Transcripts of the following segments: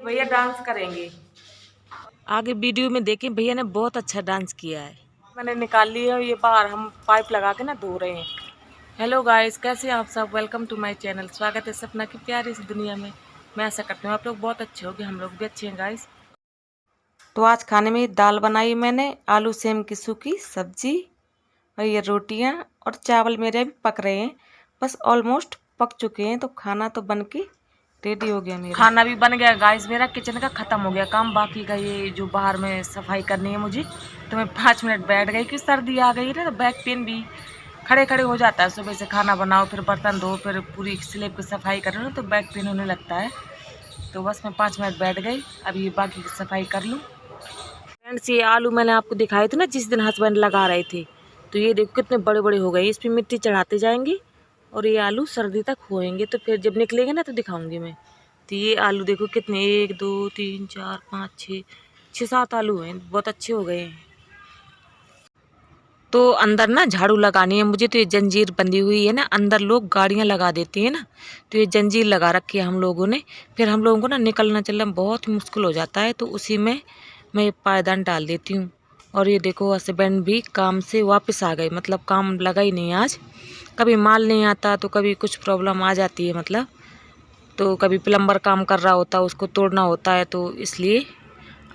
भैया डांस करेंगे। आगे वीडियो में देखें, भैया ने बहुत अच्छा डांस किया है। मैंने निकाल लिया, ये बाहर हम पाइप लगा के ना धो रहे हैं। हेलो गाइस, कैसे हैं आप सब? Welcome to my channel. स्वागत है सपना की प्यारी इस दुनिया में। मैं ऐसा करती हूँ आप लोग बहुत अच्छे होंगे, हम लोग भी अच्छे हैं गाइस। तो आज खाने में दाल बनाई मैंने, आलू सेम की सूखी सब्जी, और ये रोटियाँ और चावल मेरे अभी पक रहे हैं, बस ऑलमोस्ट पक चुके हैं। तो खाना तो बन के रेडी हो गया, मेरा खाना भी बन गया गाइस। मेरा किचन का ख़त्म हो गया काम, बाकी का ये जो बाहर में सफाई करनी है मुझे, तो मैं 5 मिनट बैठ गई कि सर्दी आ गई ना, तो बैक पेन भी खड़े खड़े हो जाता है। सुबह से खाना बनाओ, फिर बर्तन धो, फिर पूरी स्लेब की सफाई करो ना, तो बैक पेन होने लगता है। तो बस मैं 5 मिनट बैठ गई, अब ये बाकी की सफाई कर लूँ। फ्रेंड्स, ये आलू मैंने आपको दिखाए थे ना जिस दिन हस्बैंड लगा रहे थे, तो ये देखो कितने बड़े बड़े हो गए। इस पर मिट्टी चढ़ाते जाएंगे और ये आलू सर्दी तक होएंगे, तो फिर जब निकलेंगे ना तो दिखाऊंगी मैं। तो ये आलू देखो कितने, 1 2 3 4 5 6 6 7 आलू हैं, बहुत अच्छे हो गए हैं। तो अंदर ना झाड़ू लगानी है मुझे, तो ये जंजीर बंधी हुई है ना, अंदर लोग गाड़ियां लगा देते हैं ना, तो ये जंजीर लगा रखी है हम लोगों ने। फिर हम लोगों को ना निकलना चलना बहुत मुश्किल हो जाता है, तो उसी में मैं पायदान डाल देती हूँ। और ये देखो हस्बैंड भी काम से वापस आ गए, मतलब काम लगा ही नहीं आज। कभी माल नहीं आता तो कभी कुछ प्रॉब्लम आ जाती है, मतलब तो कभी प्लम्बर काम कर रहा होता है, उसको तोड़ना होता है, तो इसलिए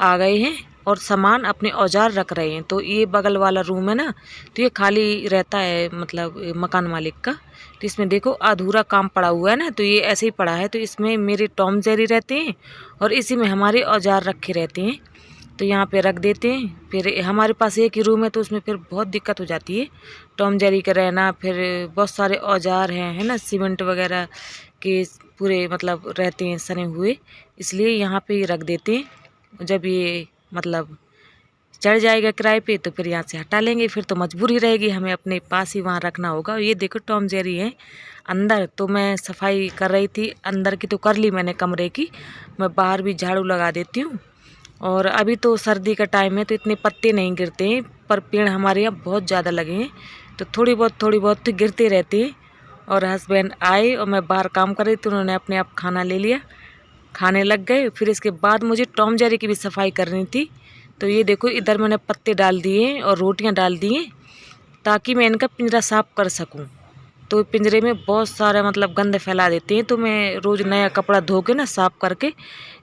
आ गए हैं और सामान अपने औजार रख रहे हैं। तो ये बगल वाला रूम है ना, तो ये खाली रहता है, मतलब मकान मालिक का। तो इसमें देखो अधूरा काम पड़ा हुआ है ना, तो ये ऐसे ही पड़ा है। तो इसमें मेरे टॉम जेरी रहते हैं और इसी में हमारे औजार रखे रहते हैं, तो यहाँ पे रख देते हैं। फिर हमारे पास एक ही रूम है, तो उसमें फिर बहुत दिक्कत हो जाती है टॉम जेरी का रहना। फिर बहुत सारे औजार हैं, है ना, सीमेंट वगैरह के पूरे मतलब रहते हैं सने हुए, इसलिए यहाँ पे ही रख देते हैं। जब ये मतलब चढ़ जाएगा किराए पे तो फिर यहाँ से हटा लेंगे, फिर तो मजबूरी रहेगी हमें अपने पास ही वहाँ रखना होगा। ये देखो टॉम जेरी है अंदर। तो मैं सफाई कर रही थी, अंदर की तो कर ली मैंने कमरे की, मैं बाहर भी झाड़ू लगा देती हूँ। और अभी तो सर्दी का टाइम है, तो इतने पत्ते नहीं गिरते हैं, पर पेड़ हमारे यहाँ बहुत ज़्यादा लगे हैं, तो थोड़ी बहुत तो गिरते रहते हैं। और हस्बैंड आए और मैं बाहर काम कर रही थी, उन्होंने अपने आप खाना ले लिया, खाने लग गए। फिर इसके बाद मुझे टॉम जेरी की भी सफाई करनी थी। तो ये देखो इधर मैंने पत्ते डाल दिए और रोटियां डाल दी हैं, ताकि मैं इनका पिंजरा साफ कर सकूं। तो पिंजरे में बहुत सारा मतलब गंद फैला देते हैं, तो मैं रोज़ नया कपड़ा धो के ना साफ करके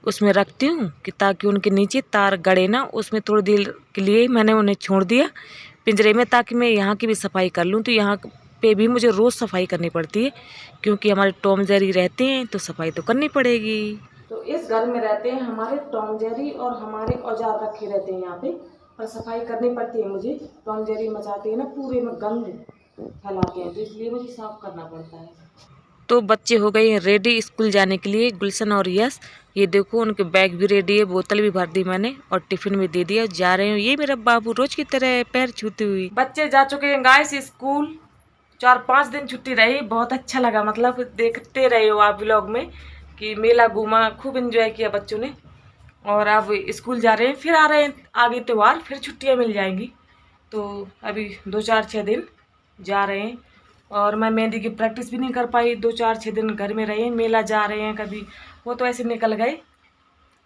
उसमें रखती हूँ, कि ताकि उनके नीचे तार गड़े ना। उसमें थोड़ी देर के लिए मैंने उन्हें छोड़ दिया पिंजरे में, ताकि मैं यहाँ की भी सफाई कर लूँ। तो यहाँ पे भी मुझे रोज़ सफाई करनी पड़ती है, क्योंकि हमारे टॉम जेरी रहते हैं, तो सफाई तो करनी पड़ेगी। तो इस घर में रहते हैं हमारे टॉम जेरी और हमारे औजार रखे रहते हैं यहाँ पे, और सफाई करनी पड़ती है मुझे। टॉम जेरी मचाते हैं ना, पूरे में गंद फैलाते हैं, तो इसलिए मुझे साफ करना पड़ता है। तो बच्चे हो गए हैं रेडी स्कूल जाने के लिए, गुलशन और यश। ये देखो उनके बैग भी रेडी है, बोतल भी भर दी मैंने और टिफिन भी दे दिया, जा रहे हैं। ये मेरा बाबू रोज की तरह पैर छूती हुई। बच्चे जा चुके हैं गाइस स्कूल, 4-5 दिन छुट्टी रही, बहुत अच्छा लगा। मतलब देखते रहे हो आप व्लॉग में कि मेला घूमा, खूब एंजॉय किया बच्चों ने। और अब स्कूल जा रहे हैं, फिर आ रहे हैं आगे त्यौहार, फिर छुट्टियां मिल जाएंगी। तो अभी 2-4-6 दिन जा रहे हैं। और मैं मेहंदी की प्रैक्टिस भी नहीं कर पाई, 2-4-6 दिन घर में रहे, मेला जा रहे हैं कभी, वो तो ऐसे निकल गए।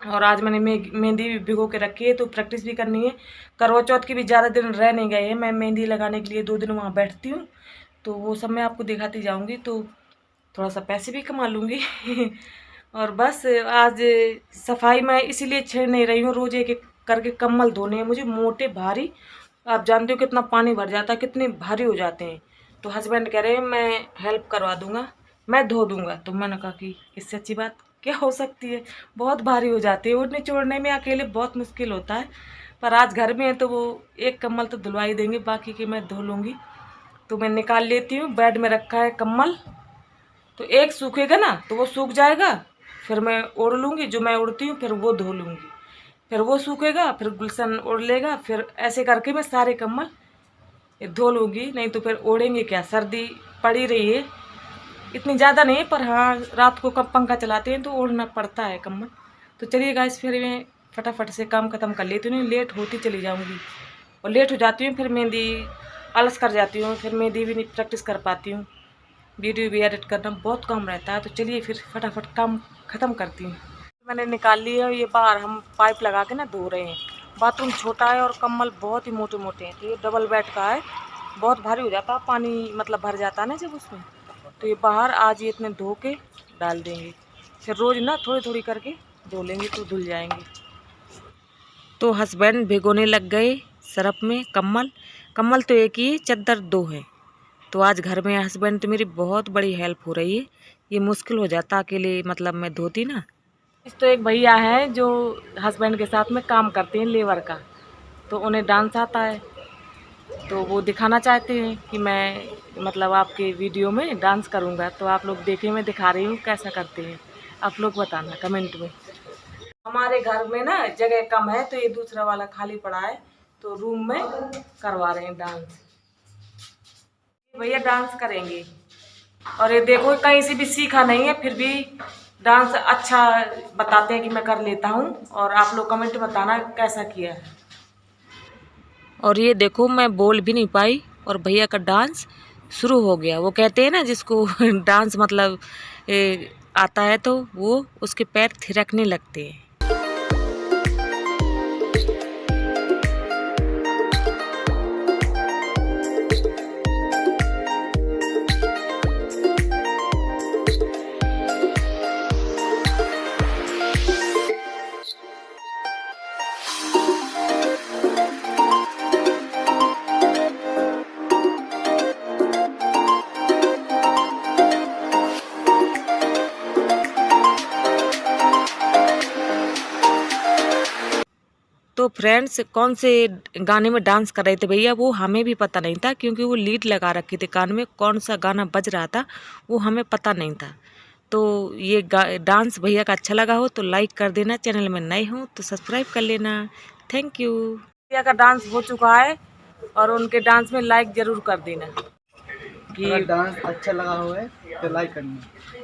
और आज मैंने मेहंदी भी भिगो के रखी है, तो प्रैक्टिस भी करनी है। करवा चौथ की भी ज़्यादा दिन रह नहीं गए हैं, मैं मेहंदी लगाने के लिए 2 दिन वहाँ बैठती हूँ, तो वो सब मैं आपको दिखाती जाऊँगी, तो थोड़ा सा पैसे भी कमा लूँगी। और बस आज सफाई मैं इसीलिए छेड़ नहीं रही हूँ, रोज़ एक एक करके कम्बल धोने हैं मुझे, मोटे भारी। आप जानते हो कितना पानी भर जाता है, कितने भारी हो जाते हैं। तो हस्बैंड कह रहे हैं मैं हेल्प करवा दूंगा, मैं धो दूंगा। तो मैंने कहा कि इससे अच्छी बात क्या हो सकती है, बहुत भारी हो जाती है, उड़ने छोड़ने में अकेले बहुत मुश्किल होता है। पर आज घर में है तो वो एक कम्बल तो धुलवा ही देंगे, बाकी की मैं धो लूँगी। तो मैं निकाल लेती हूँ, बेड में रखा है कम्बल, तो एक सूखेगा ना तो वो सूख जाएगा, फिर मैं ओढ़ लूँगी, जो मैं उड़ती हूँ फिर वो धो लूँगी, फिर वो सूखेगा, फिर गुलशन ओढ़ लेगा, फिर ऐसे करके मैं सारे कम्बल धो लूँगी। नहीं तो फिर ओढ़ेंगे क्या, सर्दी पड़ी रही है, इतनी ज़्यादा नहीं पर हाँ रात को कब पंखा चलाते हैं तो ओढ़ना पड़ता है कम्बल। तो चलिए गाइस, फिर मैं फटाफट से काम ख़त्म कर लेती हूँ, लेट होती चली जाऊँगी और लेट हो जाती हूँ, फिर मेहंदी आलस कर जाती हूँ, फिर मेहंदी भी नहीं प्रैक्टिस कर पाती हूँ, वीडियो भी एडिट करना बहुत काम रहता है। तो चलिए फिर फटाफट काम ख़त्म करती हूँ। मैंने निकाल ली है। ये बाहर हम पाइप लगा के ना धो रहे हैं। बाथरूम छोटा है और कम्बल बहुत ही मोटे मोटे हैं। तो ये डबल बेड का है, बहुत भारी हो जाता है, पानी मतलब भर जाता है ना जब उसमें। तो ये बाहर आज ये इतने धो के डाल देंगे, फिर रोज़ ना थोड़ी थोड़ी करके धो लेंगे तो धुल जाएंगे। तो हस्बैंड भिगोने लग गए सरफ में कम्बल। कम्बल तो एक ही, चद्दर दो है। तो आज घर में हस्बैंड तो मेरी बहुत बड़ी हेल्प हो रही है। ये मुश्किल हो जाता अकेले, मतलब मैं धोती ना। इस तो एक भैया हैं जो हस्बैंड के साथ में काम करते हैं लेबर का, तो उन्हें डांस आता है। तो वो दिखाना चाहते हैं कि मैं मतलब आपके वीडियो में डांस करूँगा। तो आप लोग देखें, मैं दिखा रही हूँ कैसा करते हैं। आप लोग बताना कमेंट में। हमारे घर में ना जगह कम है, तो ये दूसरा वाला खाली पड़ा है, तो रूम में करवा रहे हैं डांस। भैया डांस करेंगे और ये देखो कहीं से भी सीखा नहीं है, फिर भी डांस अच्छा बताते हैं कि मैं कर लेता हूँ। और आप लोग कमेंट बताना कैसा किया है। और ये देखो मैं बोल भी नहीं पाई और भैया का डांस शुरू हो गया। वो कहते हैं ना जिसको डांस मतलब आता है तो वो उसके पैर थिरकने लगते हैं। तो फ्रेंड्स कौन से गाने में डांस कर रहे थे भैया वो हमें भी पता नहीं था, क्योंकि वो लीड लगा रखी थी कान में। कौन सा गाना बज रहा था वो हमें पता नहीं था। तो ये डांस भैया का अच्छा लगा हो तो लाइक कर देना, चैनल में नए हो तो सब्सक्राइब कर लेना। Thank you. भैया का डांस हो चुका है और उनके डांस में लाइक ज़रूर कर देना। अगर डांस अच्छा लगा हो तो लाइक करना।